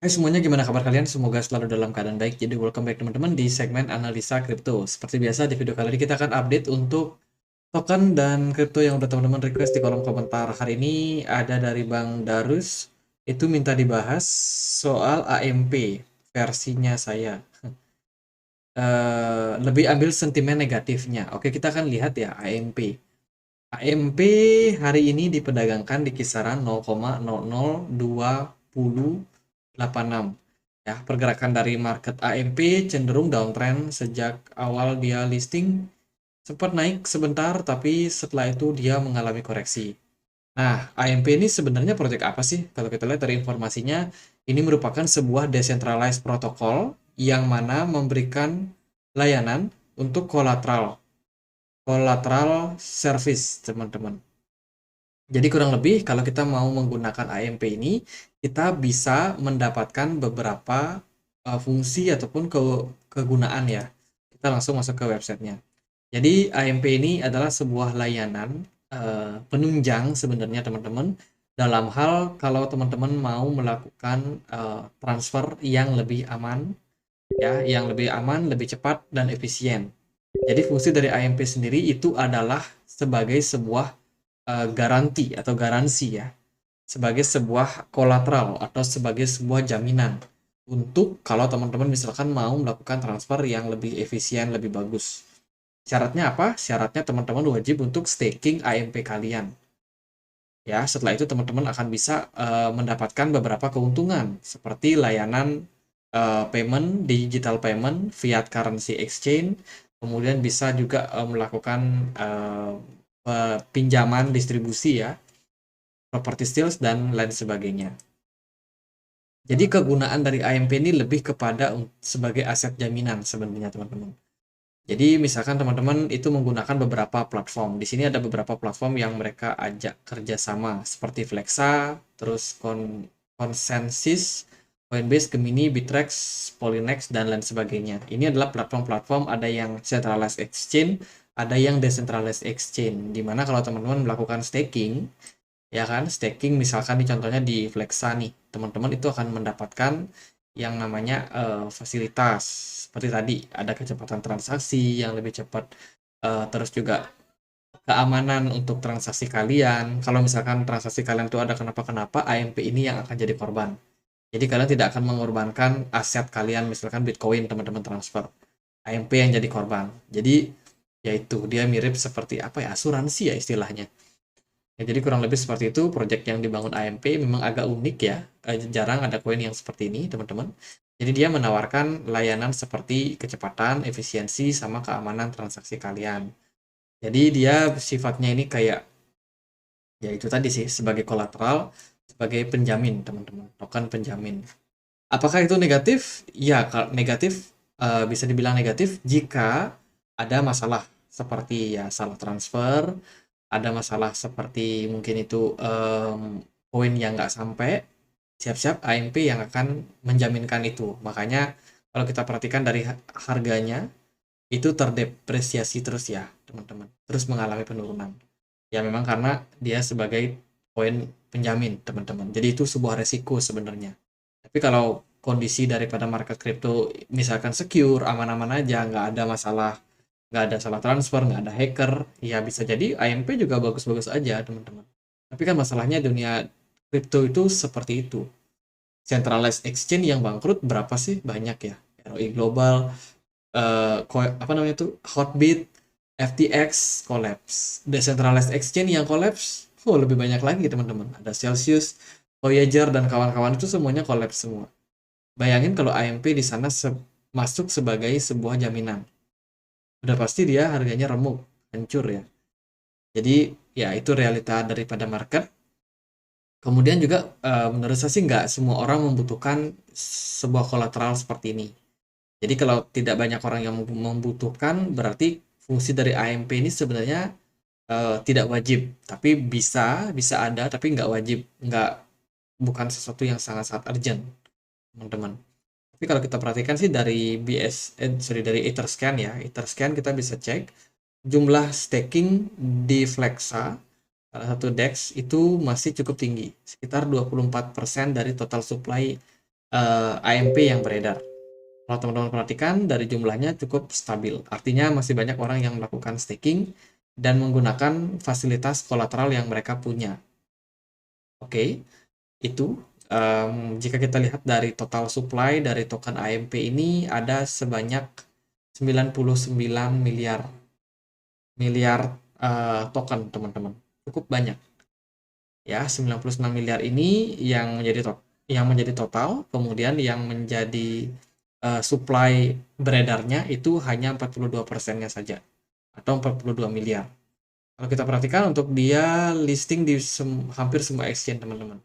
Hai semuanya, gimana kabar kalian? Semoga selalu dalam keadaan baik. Jadi welcome back teman-teman di segmen analisa kripto. Seperti biasa di video kali ini kita akan update untuk token dan kripto yang udah teman-teman request di kolom komentar. Hari ini ada dari Bang Darus, itu minta dibahas soal AMP versinya saya. Lebih ambil sentimen negatifnya. Oke, kita akan lihat ya AMP. AMP hari ini diperdagangkan di kisaran 0,00286. Ya, pergerakan dari market AMP cenderung downtrend sejak awal dia listing, sempat naik sebentar tapi setelah itu dia mengalami koreksi. Nah, AMP ini sebenarnya proyek apa sih? Kalau kita lihat dari informasinya, ini merupakan sebuah decentralized protocol yang mana memberikan layanan untuk collateral service, teman-teman. Jadi kurang lebih kalau kita mau menggunakan AMP ini, kita bisa mendapatkan beberapa fungsi ataupun kegunaan ya. Kita langsung masuk ke websitenya. Jadi AMP ini adalah sebuah layanan penunjang sebenarnya teman-teman, dalam hal kalau teman-teman mau melakukan transfer yang lebih aman ya, yang lebih aman, lebih cepat dan efisien. Jadi fungsi dari AMP sendiri itu adalah sebagai sebuah garanti atau garansi ya, sebagai sebuah kolateral atau sebagai sebuah jaminan untuk kalau teman-teman misalkan mau melakukan transfer yang lebih efisien, lebih bagus. Syaratnya apa? Syaratnya teman-teman wajib untuk staking AMP kalian. Ya, setelah itu teman-teman akan bisa mendapatkan beberapa keuntungan seperti layanan payment, digital payment, fiat currency exchange, kemudian bisa juga melakukan pinjaman distribusi ya, property sales dan lain sebagainya. Jadi kegunaan dari AMP ini lebih kepada sebagai aset jaminan sebenarnya teman-teman. Jadi misalkan teman-teman itu menggunakan beberapa platform. Di sini ada beberapa platform yang mereka ajak kerjasama seperti Flexa, terus Consensus, Coinbase, Gemini, Bittrex, Polynex, dan lain sebagainya. Ini adalah platform-platform, ada yang centralized exchange, ada yang decentralized exchange. Dimana kalau teman-teman melakukan staking, ya kan, staking misalkan di contohnya di Flexa nih, teman-teman itu akan mendapatkan yang namanya fasilitas seperti tadi, ada kecepatan transaksi yang lebih cepat, terus juga keamanan untuk transaksi kalian. Kalau misalkan transaksi kalian tuh ada kenapa-kenapa, AMP ini yang akan jadi korban. Jadi kalian tidak akan mengorbankan aset kalian, misalkan Bitcoin teman-teman transfer, AMP yang jadi korban. Jadi yaitu dia mirip seperti apa ya, asuransi ya istilahnya. Ya, jadi kurang lebih seperti itu project yang dibangun AMP, memang agak unik ya. Jarang ada koin yang seperti ini, teman-teman. Jadi dia menawarkan layanan seperti kecepatan, efisiensi, sama keamanan transaksi kalian. Jadi dia sifatnya ini kayak, ya itu tadi sih, sebagai kolateral, sebagai penjamin, teman-teman. Token penjamin. Apakah itu negatif? Ya, negatif, bisa dibilang negatif jika ada masalah seperti ya salah transfer, ada masalah seperti mungkin itu poin yang nggak sampai, siap-siap AMP yang akan menjaminkan itu. Makanya kalau kita perhatikan dari harganya itu terdepresiasi terus ya teman-teman, terus mengalami penurunan. Ya memang karena dia sebagai poin penjamin teman-teman. Jadi itu sebuah resiko sebenarnya. Tapi kalau kondisi daripada market crypto misalkan secure, aman-aman aja, nggak ada masalah, nggak ada salah transfer, nggak ada hacker, ya bisa jadi AMP juga bagus-bagus aja teman-teman. Tapi kan masalahnya dunia crypto itu seperti itu. Centralized exchange yang bangkrut berapa sih? Banyak ya. ROI Global, apa namanya tuh, Hotbit, FTX collapse. Decentralized exchange yang collapse, oh lebih banyak lagi teman-teman. Ada Celsius, Voyager dan kawan-kawan itu semuanya collapse semua. Bayangin kalau AMP di sana masuk sebagai sebuah jaminan, udah pasti dia harganya remuk, hancur ya. Jadi ya itu realita daripada market. Kemudian juga menurut saya sih nggak semua orang membutuhkan sebuah kolateral seperti ini. Jadi kalau tidak banyak orang yang membutuhkan, berarti fungsi dari AMP ini sebenarnya tidak wajib, tapi bisa bisa ada, tapi nggak wajib, bukan sesuatu yang sangat-sangat urgent, teman-teman. Tapi kalau kita perhatikan sih dari dari Etherscan ya, Etherscan kita bisa cek jumlah staking di Flexa, salah satu DEX itu masih cukup tinggi, sekitar 24% dari total supply AMP yang beredar. Kalau teman-teman perhatikan dari jumlahnya cukup stabil. Artinya masih banyak orang yang melakukan staking dan menggunakan fasilitas kolateral yang mereka punya. Oke, itu jika kita lihat dari total supply dari token AMP ini ada sebanyak 99 miliar token, teman-teman. Cukup banyak. Ya, 99 miliar ini yang menjadi total, kemudian yang menjadi supply beredarnya itu hanya 42%-nya saja, atau 42 miliar. Kalau kita perhatikan untuk dia listing di hampir semua exchange, teman-teman.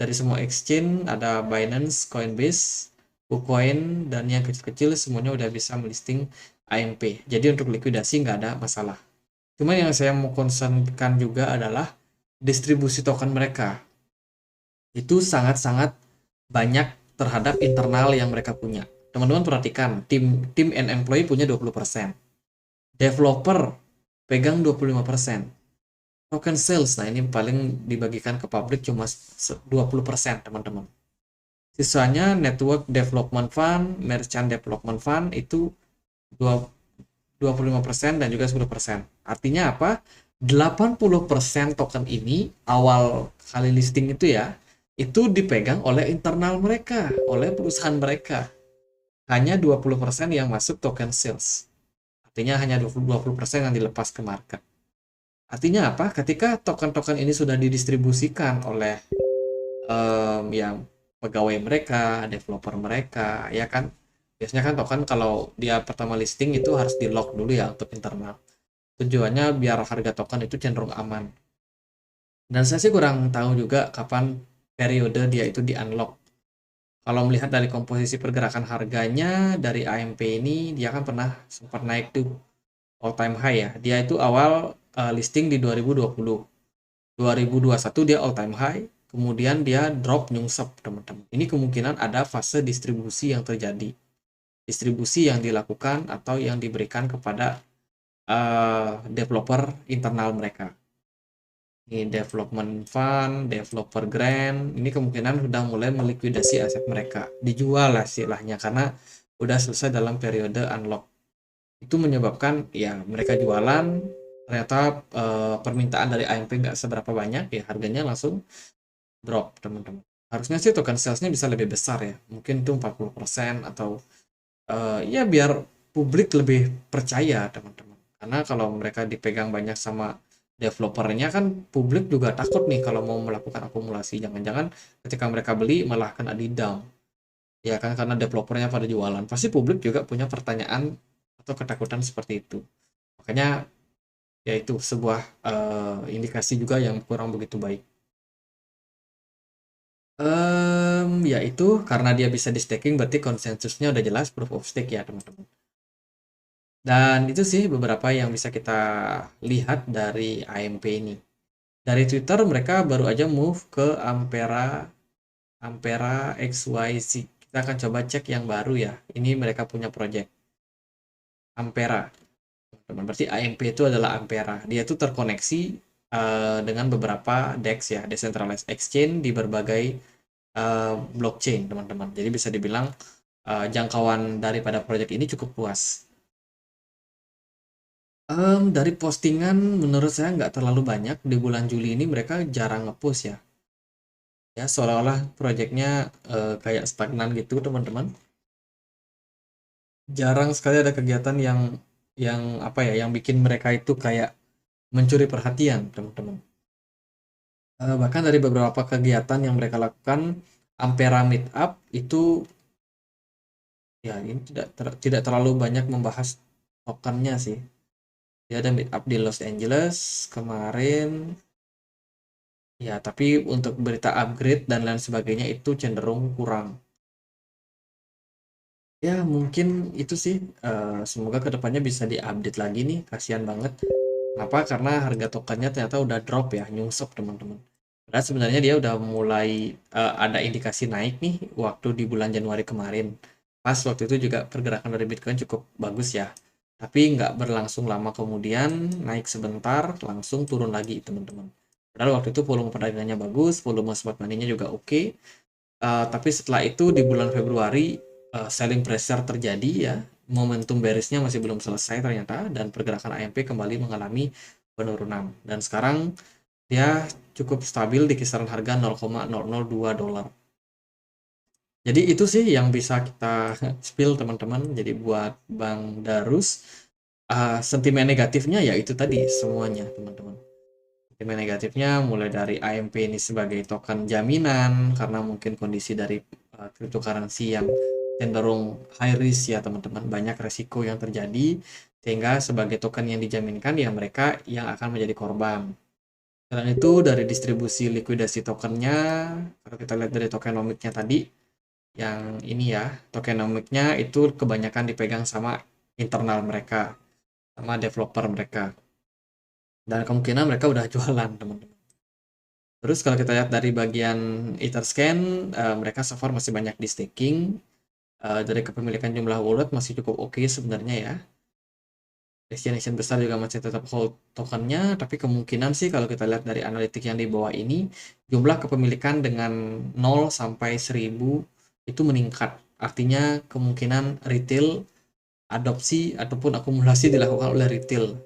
Dari semua exchange ada Binance, Coinbase, KuCoin, dan yang kecil-kecil semuanya udah bisa melisting AMP. Jadi untuk likuidasi nggak ada masalah. Cuma yang saya mau concernkan juga adalah distribusi token mereka. Itu sangat-sangat banyak terhadap internal yang mereka punya. Teman-teman perhatikan, tim and employee punya 20%. Developer pegang 25%. Token sales, nah ini paling dibagikan ke publik cuma 20%, teman-teman. Sisanya network development fund, merchant development fund itu 25% dan juga 10%. Artinya apa? 80% token ini awal kali listing itu ya, itu dipegang oleh internal mereka, oleh perusahaan mereka. Hanya 20% yang masuk token sales. Artinya hanya 20% yang dilepas ke market. Artinya apa? Ketika token-token ini sudah didistribusikan oleh yang pegawai mereka, developer mereka, ya kan? Biasanya kan token kalau dia pertama listing itu harus di lock dulu ya untuk internal. Tujuannya biar harga token itu cenderung aman. Dan saya sih kurang tahu juga kapan periode dia itu di unlock. Kalau melihat dari komposisi pergerakan harganya dari AMP ini, dia kan pernah sempat naik tuh all time high ya. Dia itu awal listing di 2020. 2021 dia all time high, kemudian dia drop nyungsep, teman-teman. Ini kemungkinan ada fase distribusi yang terjadi. Distribusi yang dilakukan atau yang diberikan kepada developer internal mereka. Ini development fund, developer grant, ini kemungkinan sudah mulai melikuidasi aset mereka. Dijual lah istilahnya karena udah selesai dalam periode unlock. Itu menyebabkan ya mereka jualan, ternyata permintaan dari AMP nggak seberapa banyak, ya harganya langsung drop, teman-teman. Harusnya sih token salesnya bisa lebih besar ya. Mungkin itu 40% atau ya biar publik lebih percaya, teman-teman. Karena kalau mereka dipegang banyak sama developernya kan publik juga takut nih kalau mau melakukan akumulasi. Jangan-jangan ketika mereka beli malah kena di down. Ya kan karena developernya pada jualan. Pasti publik juga punya pertanyaan atau ketakutan seperti itu. Makanya ya itu sebuah indikasi juga yang kurang begitu baik. Ya itu karena dia bisa di staking berarti konsensusnya udah jelas proof of stake ya, teman-teman. Dan itu sih beberapa yang bisa kita lihat dari AMP ini. Dari Twitter mereka baru aja move ke Ampera XYZ. Kita akan coba cek yang baru ya. Ini mereka punya project Ampera. Teman, berarti AMP itu adalah Ampera. Dia itu terkoneksi dengan beberapa DEX ya, decentralized exchange di berbagai blockchain, teman-teman. Jadi bisa dibilang jangkauan daripada project ini cukup luas. Dari postingan menurut saya nggak terlalu banyak. Di bulan Juli ini mereka jarang ngepost ya. Ya seolah-olah projectnya kayak stagnan gitu, teman-teman. Jarang sekali ada kegiatan yang apa ya, yang bikin mereka itu kayak mencuri perhatian, teman-teman. Bahkan dari beberapa kegiatan yang mereka lakukan, Ampera Meetup itu ya ini tidak terlalu banyak membahas tokennya sih. Dia ada meetup di Los Angeles kemarin. Ya, tapi untuk berita upgrade dan lain sebagainya itu cenderung kurang. Ya, mungkin itu sih. Semoga kedepannya bisa diupdate lagi nih. Kasihan banget. Kenapa? Karena harga tokennya ternyata udah drop ya, nyungsep, teman-teman. Padahal sebenarnya dia udah mulai ada indikasi naik nih waktu di bulan Januari kemarin. Pas waktu itu juga pergerakan dari Bitcoin cukup bagus ya. Tapi nggak berlangsung lama kemudian, naik sebentar, langsung turun lagi, teman-teman. Padahal waktu itu volume perdagangannya bagus, volume spot money-nya juga oke. Tapi setelah itu di bulan Februari selling pressure terjadi ya, momentum bearish-nya masih belum selesai ternyata, dan pergerakan AMP kembali mengalami penurunan. Dan sekarang dia cukup stabil di kisaran harga 0,002 dolar. Jadi itu sih yang bisa kita spill teman-teman. Jadi buat Bang Darus, sentimen negatifnya ya itu tadi semuanya teman-teman. Sentimen negatifnya mulai dari AMP ini sebagai token jaminan karena mungkin kondisi dari cryptocurrency yang cenderung high risk ya teman-teman, banyak resiko yang terjadi sehingga sebagai token yang dijaminkan ya mereka yang akan menjadi korban. Selain itu dari distribusi likuidasi tokennya, kalau kita lihat dari tokenomiknya tadi, yang ini ya, tokenomiknya itu kebanyakan dipegang sama internal mereka, sama developer mereka. Dan kemungkinan mereka udah jualan, teman-teman. Terus kalau kita lihat dari bagian Etherscan, mereka so far masih banyak di staking. Dari kepemilikan jumlah wallet masih cukup oke sebenarnya ya. Destination besar juga masih tetap hold tokennya, tapi kemungkinan sih kalau kita lihat dari analitik yang di bawah ini, jumlah kepemilikan dengan 0 sampai 1000 itu meningkat. Artinya kemungkinan retail adopsi ataupun akumulasi dilakukan oleh retail.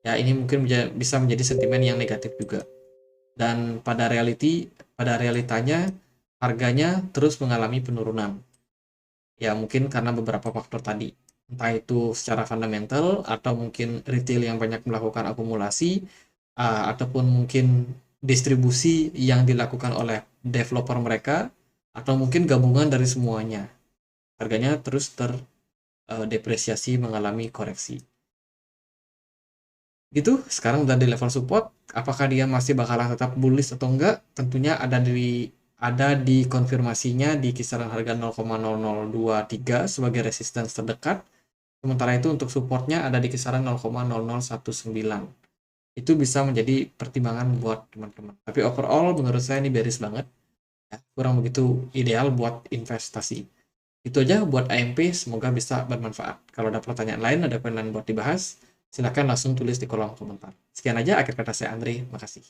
Ya, ini mungkin bisa menjadi sentimen yang negatif juga. Dan pada realitanya harganya terus mengalami penurunan. Ya, mungkin karena beberapa faktor tadi. Entah itu secara fundamental atau mungkin retail yang banyak melakukan akumulasi ataupun mungkin distribusi yang dilakukan oleh developer mereka atau mungkin gabungan dari semuanya. Harganya terus terdepresiasi mengalami koreksi. Gitu, sekarang udah di level support, apakah dia masih bakalan tetap bullish atau enggak? Tentunya ada di konfirmasinya di kisaran harga 0,0023 sebagai resistance terdekat. Sementara itu untuk supportnya ada di kisaran 0,0019. Itu bisa menjadi pertimbangan buat teman-teman. Tapi overall menurut saya ini bearish banget. Ya, kurang begitu ideal buat investasi. Itu aja buat AMP, semoga bisa bermanfaat. Kalau ada pertanyaan lain, ada poin lain buat dibahas, silakan langsung tulis di kolom komentar. Sekian aja akhir kata saya Andre, makasih.